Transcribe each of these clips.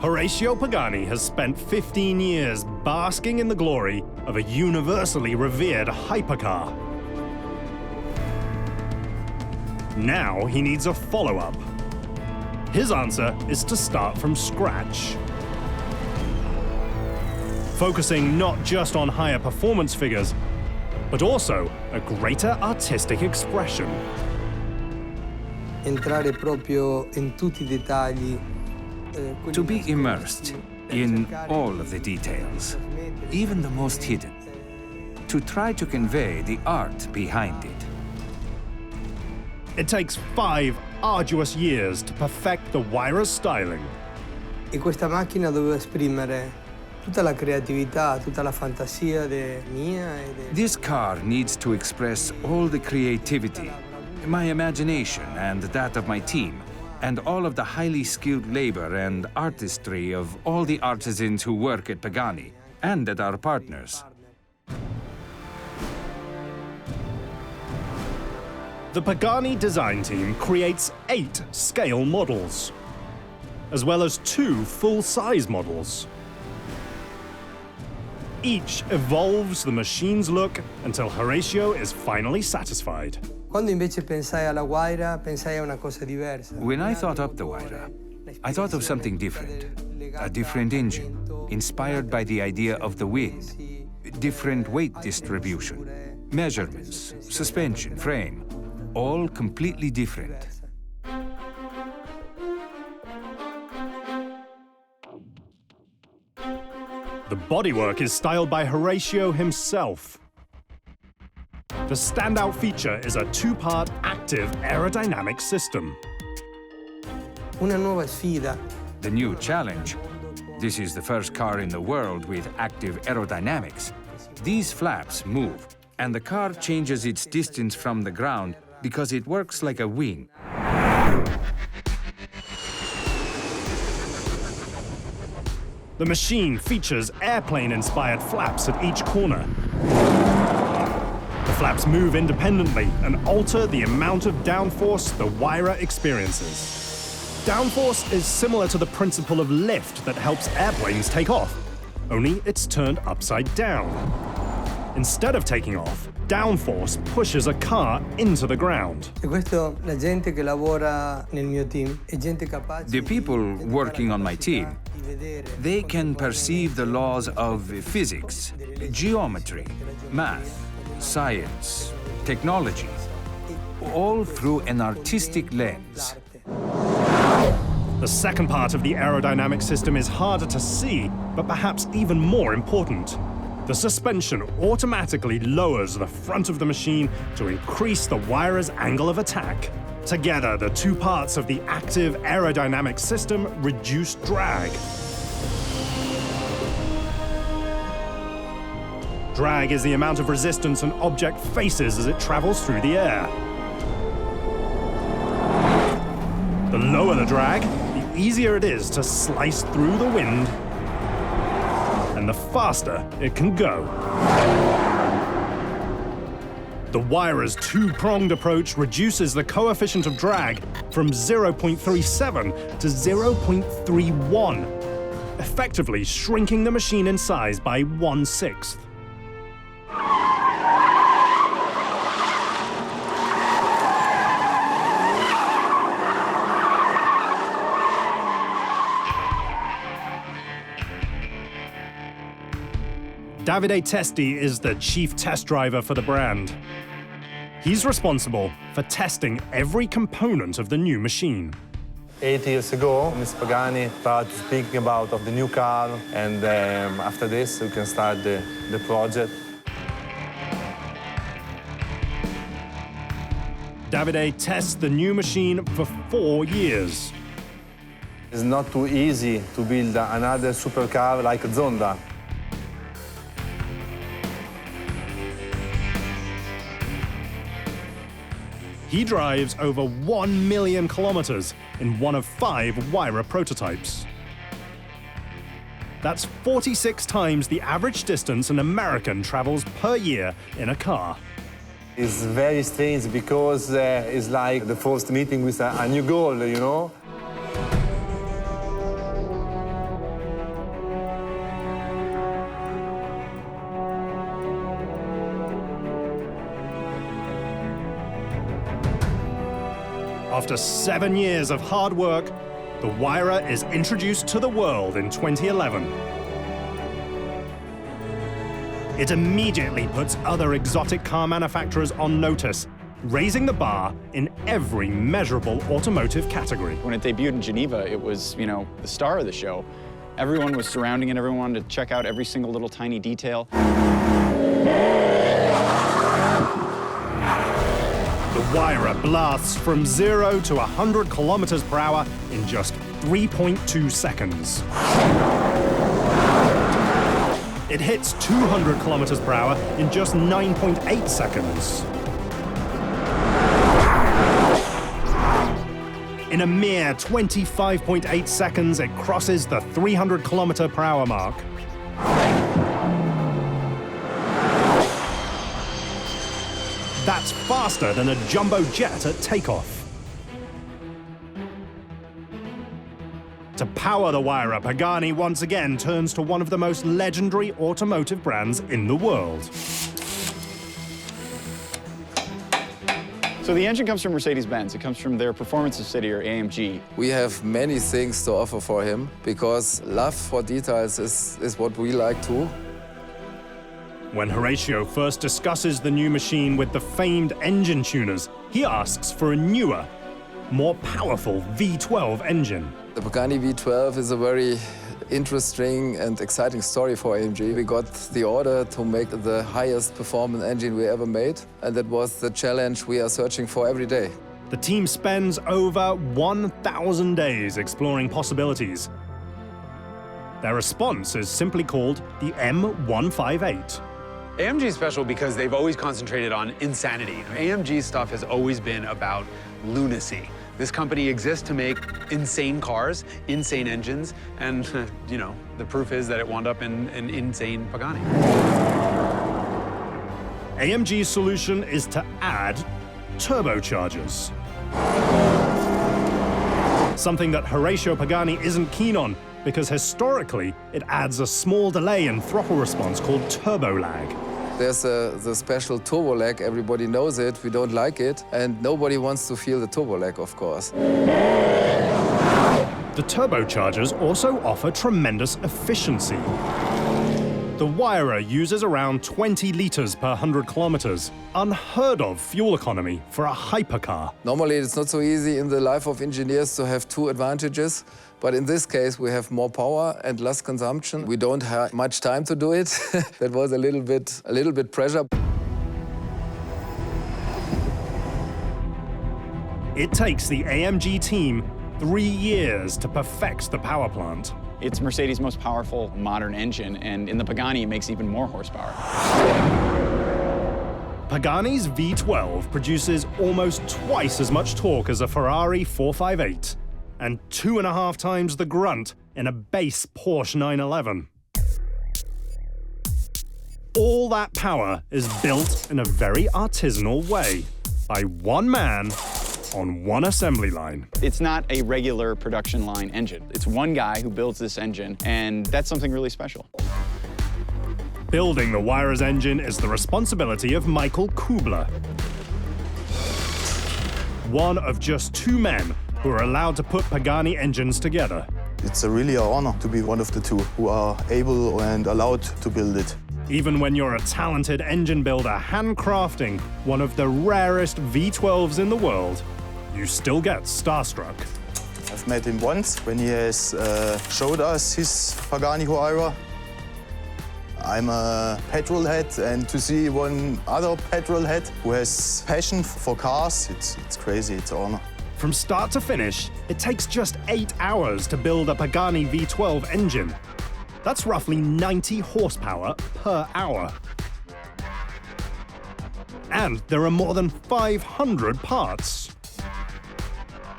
Horacio Pagani has spent 15 years basking in the glory of a universally revered hypercar. Now he needs a follow-up. His answer is to start from scratch, focusing not just on higher performance figures, but also a greater artistic expression. Entrare proprio in tutti I dettagli. To be immersed in all of the details, even the most hidden, to try to convey the art behind it. It takes 5 arduous years to perfect the Huayra's styling. E questa macchina doveva esprimere tutta la creatività, tutta la fantasia mia e This car needs to express all the creativity, my imagination and that of my team, and all of the highly skilled labor and artistry of all the artisans who work at Pagani and at our partners. The Pagani design team creates 8 scale models, as well as 2 full-size models. Each evolves the machine's look until Horacio is finally satisfied. Quando invece pensai alla Huayra, pensai a una cosa diversa. When I thought up the Huayra, I thought of something different. A different engine, inspired by the idea of the wind. Different weight distribution, measurements, suspension, frame, all completely different. The bodywork is styled by Horacio himself. The standout feature is a 2-part active aerodynamic system. Una nuova sfida. The new challenge. This is the first car in the world with active aerodynamics. These flaps move, and the car changes its distance from the ground because it works like a wing. The machine features airplane-inspired flaps at each corner. The flaps move independently and alter the amount of downforce the Huayra experiences. Downforce is similar to the principle of lift that helps airplanes take off, only it's turned upside down. Instead of taking off, downforce pushes a car into the ground. E questo la gente che lavora nel mio team è gente capace. The people working on my team, they can perceive the laws of physics, geometry, math, science, technology, all through an artistic lens. The second part of the aerodynamic system is harder to see, but perhaps even more important. The suspension automatically lowers the front of the machine to increase the Huayra's angle of attack. Together, the 2 parts of the active aerodynamic system reduce drag. Drag is the amount of resistance an object faces as it travels through the air. The lower the drag, the easier it is to slice through the wind, and the faster it can go. The Huayra's 2-pronged approach reduces the coefficient of drag from 0.37 to 0.31, effectively shrinking the machine in size by 1/6. Davide Testi is the chief test driver for the brand. He's responsible for testing every component of the new machine. 8 years ago, Ms. Pagani started speaking about the new car, and after this, we can start the project. Davide tests the new machine for 4 years. It's not too easy to build another supercar like Zonda. He drives over 1 million kilometers in one of 5 Huayra prototypes. That's 46 times the average distance an American travels per year in a car. It's very strange because it's like the first meeting with a new goal, you know? After 7 years of hard work, the Huayra is introduced to the world in 2011. It immediately puts other exotic car manufacturers on notice, raising the bar in every measurable automotive category. When it debuted in Geneva, it was, the star of the show. Everyone was surrounding it, everyone wanted to check out every single little tiny detail. The Huayra blasts from 0 to 100 kilometers per hour in just 3.2 seconds. It hits 200 kilometers per hour in just 9.8 seconds. In a mere 25.8 seconds, it crosses the 300 kilometer per hour mark. That's faster than a jumbo jet at takeoff. To power the Huayra, Pagani once again turns to one of the most legendary automotive brands in the world. So the engine comes from Mercedes-Benz. It comes from their performance subsidiary, AMG. We have many things to offer for him because love for details is what we like too. When Horatio first discusses the new machine with the famed engine tuners, he asks for a newer, more powerful V12 engine. The Pagani V12 is a very interesting and exciting story for AMG. We got the order to make the highest performance engine we ever made, and that was the challenge we are searching for every day. The team spends over 1,000 days exploring possibilities. Their response is simply called the M158. AMG is special because they've always concentrated on insanity. AMG stuff has always been about lunacy. This company exists to make insane cars, insane engines, and, the proof is that it wound up in an insane Pagani. AMG's solution is to add turbochargers. Something that Horatio Pagani isn't keen on, because historically, it adds a small delay in throttle response called turbo lag. There's the special turbo lag, everybody knows it, we don't like it, and nobody wants to feel the turbo lag, of course. The turbochargers also offer tremendous efficiency. The Huayra uses around 20 liters per 100 kilometers, unheard of fuel economy for a hypercar. Normally, it's not so easy in the life of engineers to have two advantages, but in this case, we have more power and less consumption. We don't have much time to do it. That was a little bit pressure. It takes the AMG team 3 years to perfect the power plant. It's Mercedes' most powerful modern engine, and in the Pagani, it makes even more horsepower. Pagani's V12 produces almost twice as much torque as a Ferrari 458, and 2.5 times the grunt in a base Porsche 911. All that power is built in a very artisanal way by one man on one assembly line. It's not a regular production line engine. It's one guy who builds this engine, and that's something really special. Building the Huayra's engine is the responsibility of Michael Kubler, one of just 2 men who are allowed to put Pagani engines together. It's really an honor to be one of the 2 who are able and allowed to build it. Even when you're a talented engine builder handcrafting one of the rarest V12s in the world, you still get starstruck. I've met him once when he has showed us his Pagani Huayra. I'm a petrol head, and to see one other petrol head who has passion for cars, it's crazy, it's an honor. From start to finish, it takes just 8 hours to build a Pagani V12 engine. That's roughly 90 horsepower per hour. And there are more than 500 parts.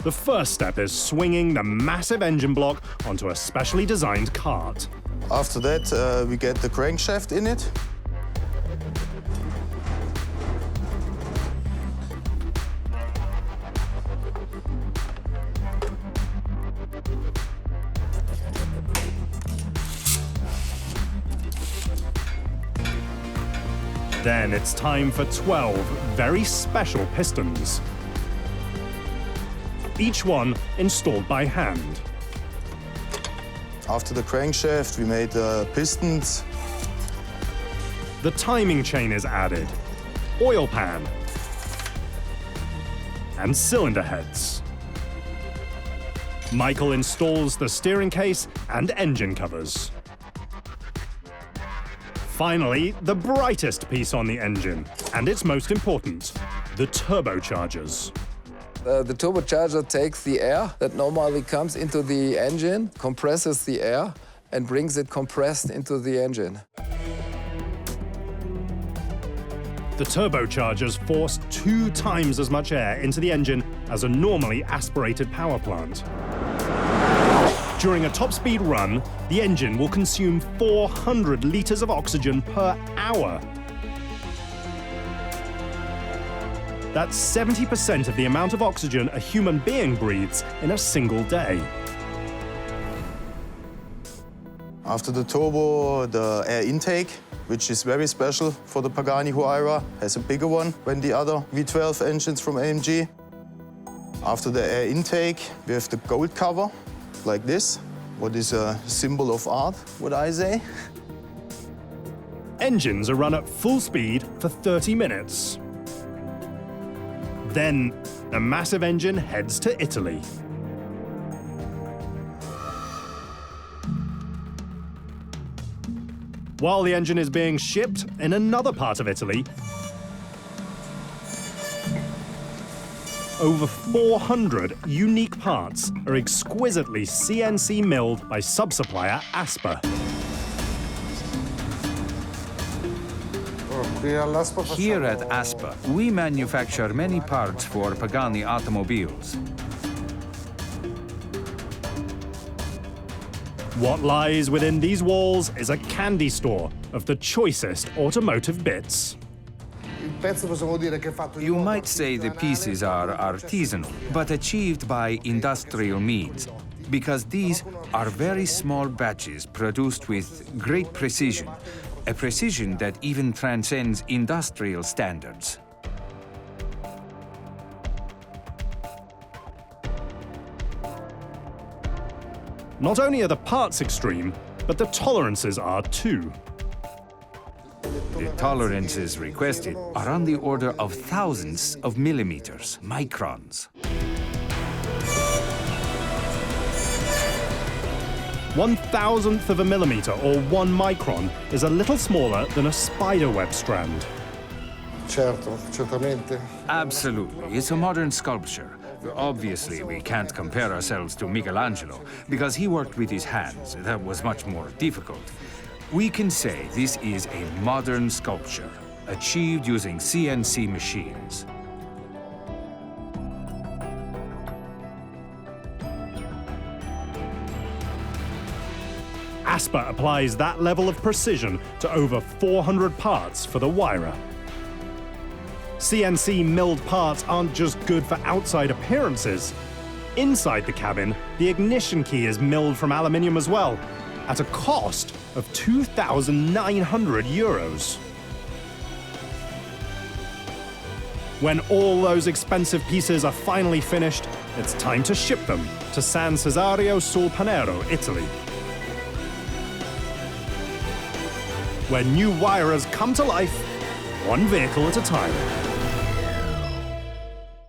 The first step is swinging the massive engine block onto a specially designed cart. After that, we get the crankshaft in it. Then it's time for 12 very special pistons. each one installed by hand. After the crankshaft, we made the pistons. The timing chain is added, oil pan, and cylinder heads. Michael installs the steering case and engine covers. Finally, the brightest piece on the engine, and it's most important, the turbochargers. The turbocharger takes the air that normally comes into the engine, compresses the air, and brings it compressed into the engine. The turbochargers force 2 times as much air into the engine as a normally aspirated power plant. During a top-speed run, the engine will consume 400 liters of oxygen per hour. That's 70% of the amount of oxygen a human being breathes in a single day. After the turbo, the air intake, which is very special for the Pagani Huayra, has a bigger one than the other V12 engines from AMG. After the air intake, we have the gold cover, like this, what is a symbol of art, would I say. Engines are run at full speed for 30 minutes. Then, the massive engine heads to Italy. While the engine is being shipped in another part of Italy, over 400 unique parts are exquisitely CNC milled by sub-supplier Aspa. Here at Aspa, we manufacture many parts for Pagani automobiles. What lies within these walls is a candy store of the choicest automotive bits. You might say the pieces are artisanal, but achieved by industrial means, because these are very small batches produced with great precision, a precision that even transcends industrial standards. Not only are the parts extreme, but the tolerances are too. The tolerances requested are on the order of thousands of millimeters, microns. 1,000th of a millimeter, or 1 micron, is a little smaller than a spiderweb strand. Absolutely, it's a modern sculpture. Obviously, we can't compare ourselves to Michelangelo, because he worked with his hands. That was much more difficult. We can say this is a modern sculpture, achieved using CNC machines. Aspa applies that level of precision to over 400 parts for the Huayra. CNC milled parts aren't just good for outside appearances. Inside the cabin, the ignition key is milled from aluminium as well, at a cost of €2,900. When all those expensive pieces are finally finished, it's time to ship them to San Cesario sul Panero, Italy, where new Huayras come to life, one vehicle at a time.